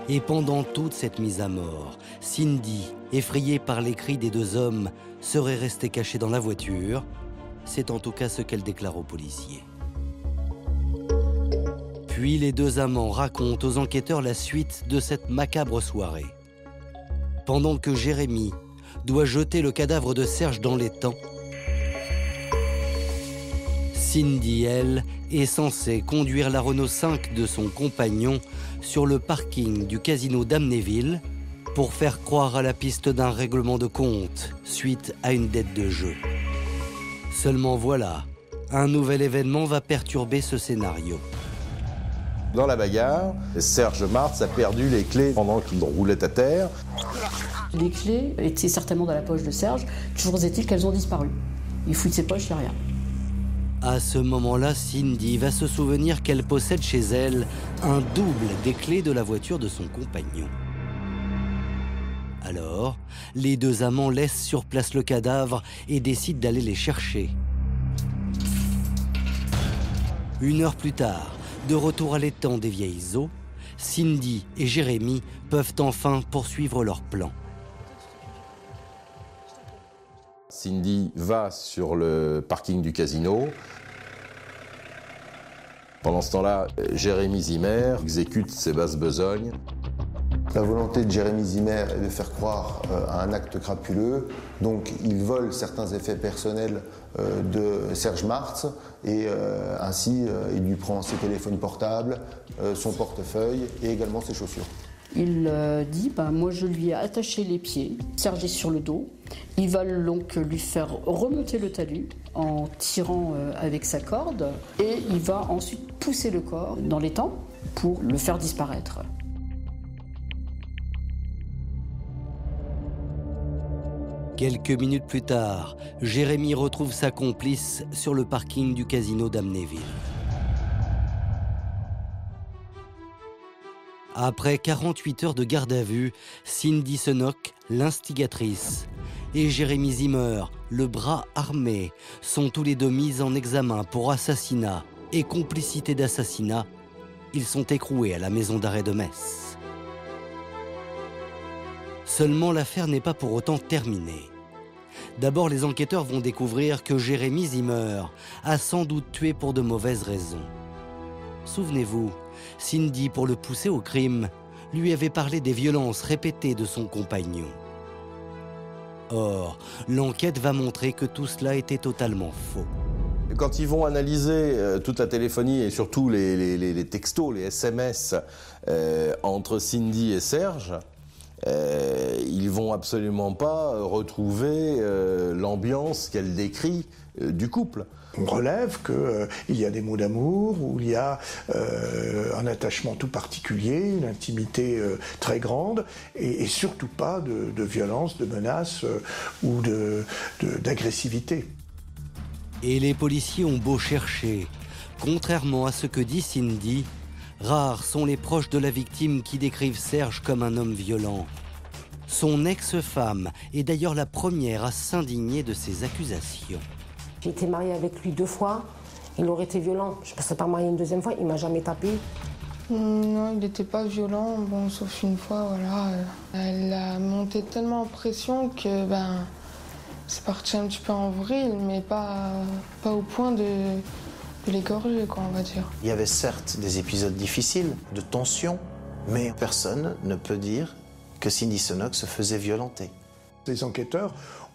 Et pendant toute cette mise à mort, Cindy, effrayée par les cris des deux hommes, serait restée cachée dans la voiture. C'est en tout cas ce qu'elle déclare aux policiers. Puis les deux amants racontent aux enquêteurs la suite de cette macabre soirée. Pendant que Jérémy doit jeter le cadavre de Serge dans l'étang, Cindy, elle, est censée conduire la Renault 5 de son compagnon sur le parking du casino d'Amnéville pour faire croire à la piste d'un règlement de compte suite à une dette de jeu. Seulement voilà, un nouvel événement va perturber ce scénario. Dans la bagarre, Serge Martz a perdu les clés pendant qu'il roulait à terre. Les clés étaient certainement dans la poche de Serge. Toujours est-il qu'elles ont disparu. Il fouille ses poches, il n'y a rien. À ce moment-là, Cindy va se souvenir qu'elle possède chez elle un double des clés de la voiture de son compagnon. Alors, les deux amants laissent sur place le cadavre et décident d'aller les chercher. 1 heure plus tard, de retour à l'étang des Vieilles Eaux, Cindy et Jérémy peuvent enfin poursuivre leur plan. Cindy va sur le parking du casino. Pendant ce temps-là, Jérémy Zimmer exécute ses basses besognes. La volonté de Jérémy Zimmer est de faire croire à un acte crapuleux. Donc il vole certains effets personnels de Serge Martz et ainsi il lui prend ses téléphones portables, son portefeuille et également ses chaussures. Il dit moi je lui ai attaché les pieds, Serge est sur le dos. Il va donc lui faire remonter le talus en tirant avec sa corde et il va ensuite pousser le corps dans l'étang pour le faire disparaître. Quelques minutes plus tard, Jérémy retrouve sa complice sur le parking du casino d'Amnéville. Après 48 heures de garde à vue, Cindy Senoc, l'instigatrice, et Jérémy Zimmer, le bras armé, sont tous les deux mis en examen pour assassinat et complicité d'assassinat. Ils sont écroués à la maison d'arrêt de Metz. Seulement, l'affaire n'est pas pour autant terminée. D'abord, les enquêteurs vont découvrir que Jérémy Zimmer a sans doute tué pour de mauvaises raisons. Souvenez-vous, Cindy, pour le pousser au crime, lui avait parlé des violences répétées de son compagnon. Or, l'enquête va montrer que tout cela était totalement faux. Quand ils vont analyser toute la téléphonie et surtout les textos, les SMS entre Cindy et Serge, ils vont absolument pas retrouver l'ambiance qu'elle décrit du couple. On relève qu'il y a des mots d'amour, où il y a un attachement tout particulier, une intimité très grande, et surtout pas de violence, de menaces ou d'agressivité. Et les policiers ont beau chercher, contrairement à ce que dit Cindy, rares sont les proches de la victime qui décrivent Serge comme un homme violent. Son ex-femme est d'ailleurs la première à s'indigner de ces accusations. J'ai été mariée avec lui 2 fois, il aurait été violent. Je ne me serais pas mariée une 2e fois, il ne m'a jamais tapé. Non, il n'était pas violent, bon, sauf une fois, voilà. Elle a monté tellement en pression que c'est parti un petit peu en vrille, mais pas au point de l'égorger, quoi, on va dire. Il y avait certes des épisodes difficiles, de tension, mais personne ne peut dire que Cindy Senoc se faisait violenter. Les enquêteurs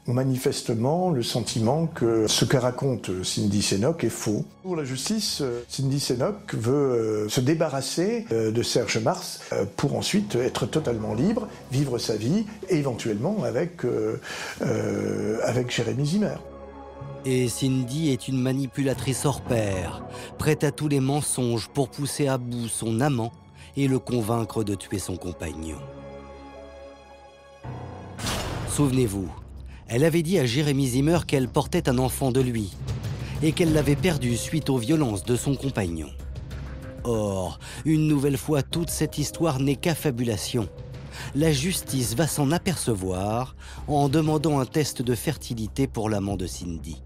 ont manifestement le sentiment que ce que raconte Cindy Senoc est faux. Pour la justice, Cindy Senoc veut se débarrasser de Serge Martz pour ensuite être totalement libre, vivre sa vie, et éventuellement avec Jérémy Zimmer. Et Cindy est une manipulatrice hors pair, prête à tous les mensonges pour pousser à bout son amant et le convaincre de tuer son compagnon. Souvenez-vous, elle avait dit à Jérémy Zimmer qu'elle portait un enfant de lui et qu'elle l'avait perdu suite aux violences de son compagnon. Or, une nouvelle fois, toute cette histoire n'est qu'affabulation. La justice va s'en apercevoir en demandant un test de fertilité pour l'amant de Cindy.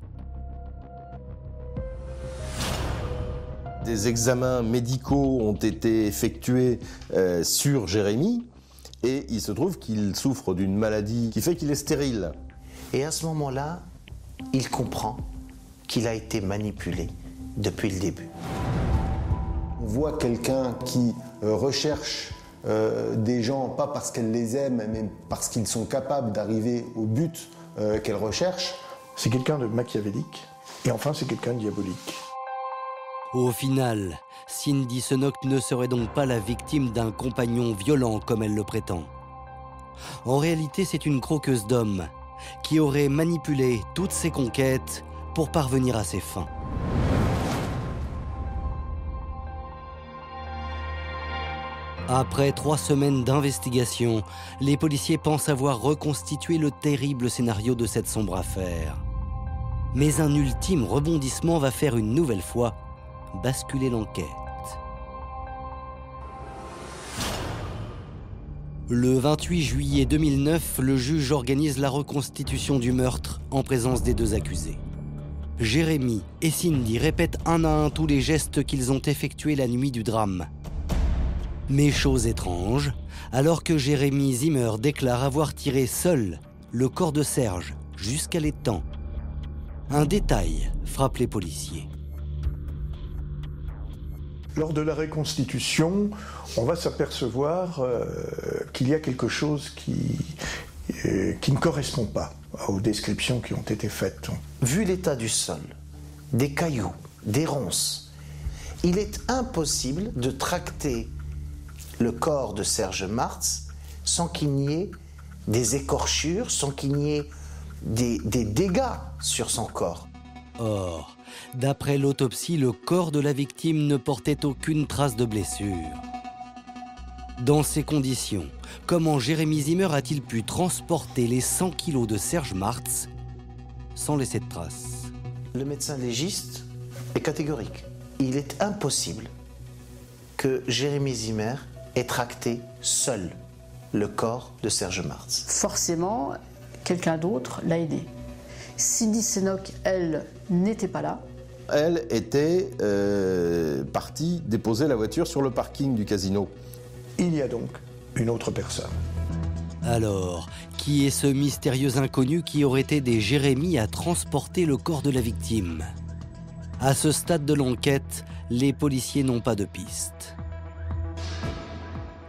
Des examens médicaux ont été effectués sur Jérémy et il se trouve qu'il souffre d'une maladie qui fait qu'il est stérile. Et à ce moment-là, il comprend qu'il a été manipulé depuis le début. On voit quelqu'un qui recherche des gens, pas parce qu'elle les aime, mais parce qu'ils sont capables d'arriver au but qu'elle recherche. C'est quelqu'un de machiavélique, et enfin c'est quelqu'un de diabolique. Au final, Cindy Senoc ne serait donc pas la victime d'un compagnon violent comme elle le prétend. En réalité, c'est une croqueuse d'hommes qui aurait manipulé toutes ses conquêtes pour parvenir à ses fins. Après 3 semaines d'investigation, les policiers pensent avoir reconstitué le terrible scénario de cette sombre affaire. Mais un ultime rebondissement va faire une nouvelle fois basculer l'enquête. Le 28 juillet 2009, le juge organise la reconstitution du meurtre en présence des 2 accusés. Jérémy et Cindy répètent un à un tous les gestes qu'ils ont effectués la nuit du drame. Mais chose étrange, alors que Jérémy Zimmer déclare avoir tiré seul le corps de Serge jusqu'à l'étang Un détail frappe les policiers. Lors de la reconstitution, on va s'apercevoir qu'il y a quelque chose qui ne correspond pas aux descriptions qui ont été faites. Vu l'état du sol, des cailloux, des ronces, il est impossible de tracter le corps de Serge Martz sans qu'il n'y ait des écorchures, sans qu'il n'y ait des dégâts sur son corps. Or, d'après l'autopsie, le corps de la victime ne portait aucune trace de blessure. Dans ces conditions, comment Jérémy Zimmer a-t-il pu transporter les 100 kilos de Serge Martz sans laisser de traces? Le médecin légiste est catégorique. Il est impossible que Jérémy Zimmer ait tracté seul le corps de Serge Martz. Forcément, quelqu'un d'autre l'a aidé. Cindy Senoc, elle, n'était pas là. Elle était partie déposer la voiture sur le parking du casino. Il y a donc une autre personne. Alors, qui est ce mystérieux inconnu qui aurait aidé Jérémy à transporter le corps de la victime? À ce stade de l'enquête, les policiers n'ont pas de piste.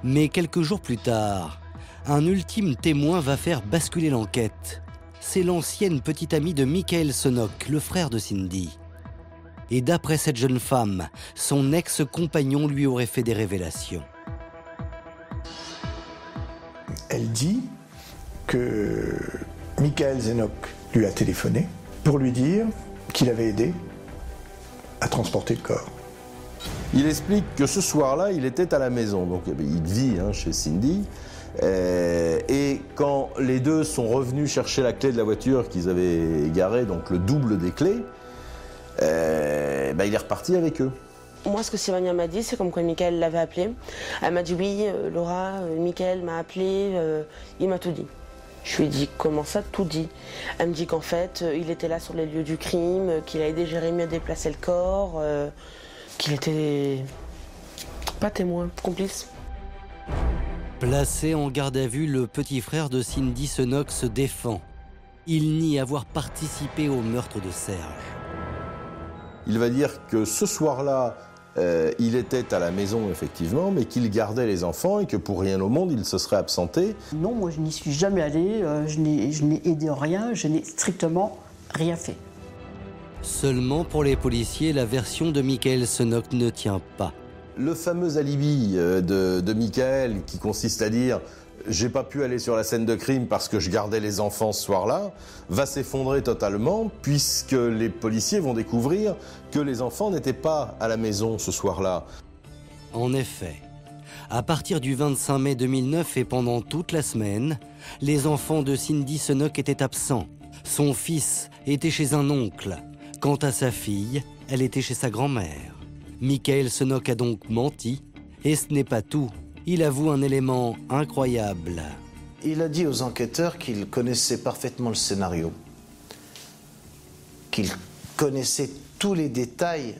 Mais quelques jours plus tard, un ultime témoin va faire basculer l'enquête. C'est l'ancienne petite amie de Michael Senoc, le frère de Cindy. Et d'après cette jeune femme, son ex-compagnon lui aurait fait des révélations. Elle dit que Michael Senoc lui a téléphoné pour lui dire qu'il avait aidé à transporter le corps. Il explique que ce soir-là, il était à la maison, donc il vit chez Cindy. Et quand les deux sont revenus chercher la clé de la voiture qu'ils avaient égarée, donc le double des clés, il est reparti avec eux. Moi, ce que Sylvania m'a dit, c'est comme quoi Michael l'avait appelé. Elle m'a dit oui, Laura, Michael m'a appelé, il m'a tout dit. Je lui ai dit comment ça, tout dit? Elle me dit qu'en fait, il était là sur les lieux du crime, qu'il a aidé Jérémy à déplacer le corps, qu'il était pas témoin, complice. Placé en garde à vue, le petit frère de Cindy Senoc se défend. Il nie avoir participé au meurtre de Serge. Il va dire que ce soir-là, il était à la maison, effectivement, mais qu'il gardait les enfants et que pour rien au monde, il se serait absenté. Non, moi je n'y suis jamais allée, je n'ai aidé en rien, je n'ai strictement rien fait. Seulement pour les policiers, la version de Michael Senoc ne tient pas. Le fameux alibi de Michael, qui consiste à dire « j'ai pas pu aller sur la scène de crime parce que je gardais les enfants ce soir-là », va s'effondrer totalement puisque les policiers vont découvrir que les enfants n'étaient pas à la maison ce soir-là. En effet, à partir du 25 mai 2009 et pendant toute la semaine, les enfants de Cindy Senoc étaient absents. Son fils était chez un oncle. Quant à sa fille, elle était chez sa grand-mère. Michael Senoc a donc menti, et ce n'est pas tout. Il avoue un élément incroyable. Il a dit aux enquêteurs qu'il connaissait parfaitement le scénario, qu'il connaissait tous les détails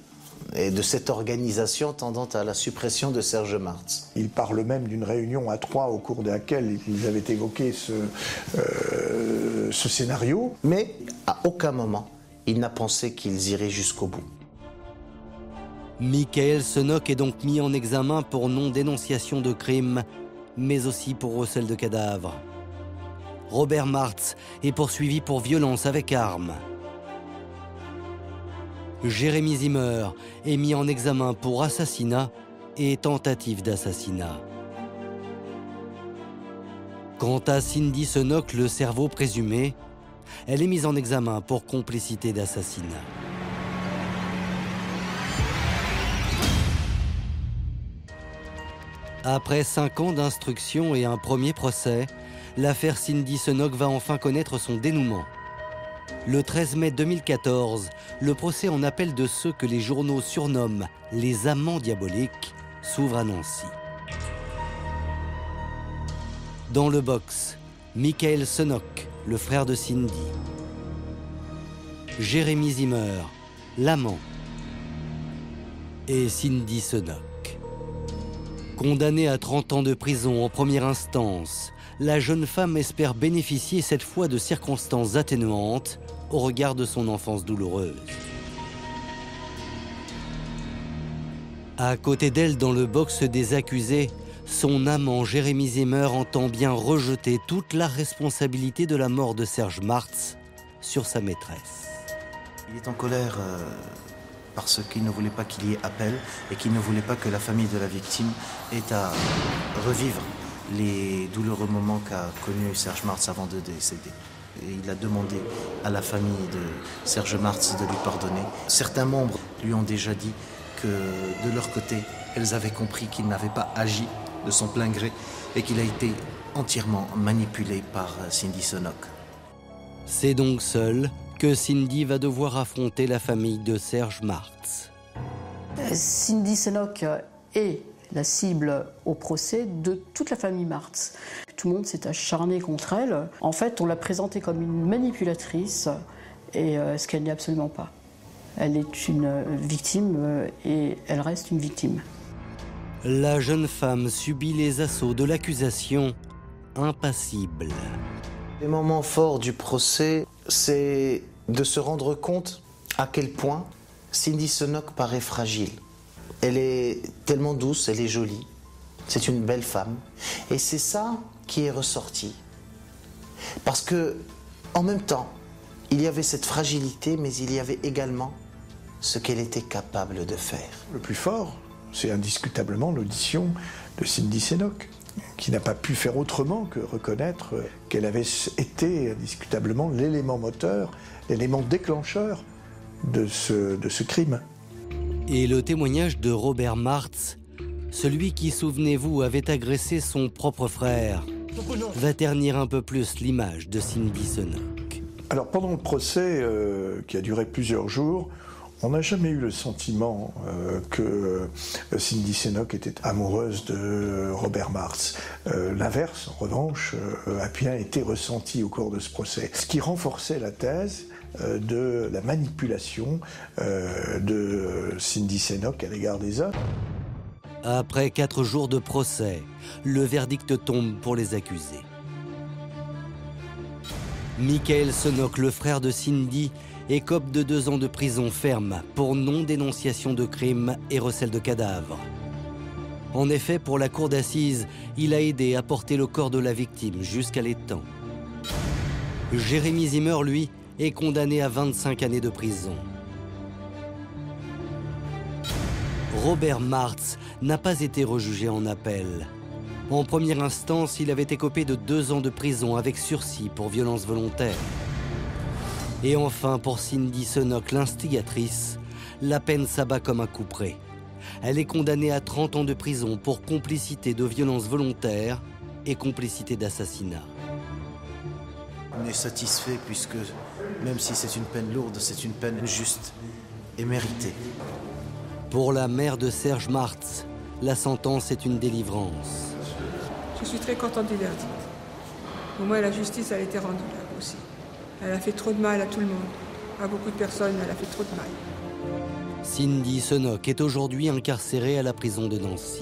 de cette organisation tendant à la suppression de Serge Martz. Il parle même d'une réunion à trois au cours de laquelle ils avaient évoqué ce scénario. Mais à aucun moment, il n'a pensé qu'ils iraient jusqu'au bout. Michael Senoc est donc mis en examen pour non-dénonciation de crime, mais aussi pour recel de cadavres. Robert Martz est poursuivi pour violence avec arme. Jérémy Zimmer est mis en examen pour assassinat et tentative d'assassinat. Quant à Cindy Senoc, le cerveau présumé, elle est mise en examen pour complicité d'assassinat. Après 5 ans d'instruction et un premier procès, l'affaire Cindy Senoc va enfin connaître son dénouement. Le 13 mai 2014, le procès en appel de ceux que les journaux surnomment les amants diaboliques s'ouvre à Nancy. Dans le box, Michael Senoc, le frère de Cindy. Jérémy Zimmer, l'amant. Et Cindy Senoc. Condamnée à 30 ans de prison en première instance, la jeune femme espère bénéficier cette fois de circonstances atténuantes au regard de son enfance douloureuse. À côté d'elle, dans le box des accusés, son amant Jérémy Zimmer entend bien rejeter toute la responsabilité de la mort de Serge Martz sur sa maîtresse. Il est en colère parce qu'il ne voulait pas qu'il y ait appel et qu'il ne voulait pas que la famille de la victime ait à revivre les douloureux moments qu'a connus Serge Martz avant de décéder. Et il a demandé à la famille de Serge Martz de lui pardonner. Certains membres lui ont déjà dit que de leur côté, elles avaient compris qu'il n'avait pas agi de son plein gré et qu'il a été entièrement manipulé par Cindy Senoc. C'est donc seule que Cindy va devoir affronter la famille de Serge Martz. Cindy Senoc est la cible au procès de toute la famille Martz. Tout le monde s'est acharné contre elle. En fait, on l'a présentée comme une manipulatrice, et ce qu'elle n'est absolument pas. Elle est une victime et elle reste une victime. La jeune femme subit les assauts de l'accusation, impassible. Les moments forts du procès, c'est de se rendre compte à quel point Cindy Senoc paraît fragile. Elle est tellement douce, elle est jolie. C'est une belle femme. Et c'est ça qui est ressorti. Parce que, en même temps, il y avait cette fragilité, mais il y avait également ce qu'elle était capable de faire. Le plus fort, c'est indiscutablement l'audition de Cindy Senoc, qui n'a pas pu faire autrement que reconnaître qu'elle avait été indiscutablement l'élément moteur, l'élément déclencheur de ce crime. Et le témoignage de Robert Martz, celui qui, souvenez-vous, avait agressé son propre frère, va ternir un peu plus l'image de Cindy Senoc. Alors pendant le procès, qui a duré plusieurs jours, on n'a jamais eu le sentiment que Cindy Senoc était amoureuse de Robert Martz. L'inverse, en revanche, a bien été ressenti au cours de ce procès. Ce qui renforçait la thèse de la manipulation de Cindy Senoc à l'égard des hommes. Après 4 jours de procès, le verdict tombe pour les accusés. Michael Senoc, le frère de Cindy, écope de 2 ans de prison ferme pour non-dénonciation de crime et recel de cadavres. En effet, pour la cour d'assises, il a aidé à porter le corps de la victime jusqu'à l'étang. Jérémy Zimmer, lui, est condamné à 25 années de prison. Robert Martz n'a pas été rejugé en appel. En première instance, il avait écopé de 2 ans de prison avec sursis pour violence volontaire. Et enfin, pour Cindy Senoc, l'instigatrice, la peine s'abat comme un couperet. Elle est condamnée à 30 ans de prison pour complicité de violence volontaire et complicité d'assassinat. On est satisfait puisque, même si c'est une peine lourde, c'est une peine juste et méritée. Pour la mère de Serge Martz, la sentence est une délivrance. Je suis très contente du verdict. Au moins, la justice, elle a été rendue là aussi. Elle a fait trop de mal à tout le monde. À beaucoup de personnes, elle a fait trop de mal. Cindy Senoc est aujourd'hui incarcérée à la prison de Nancy.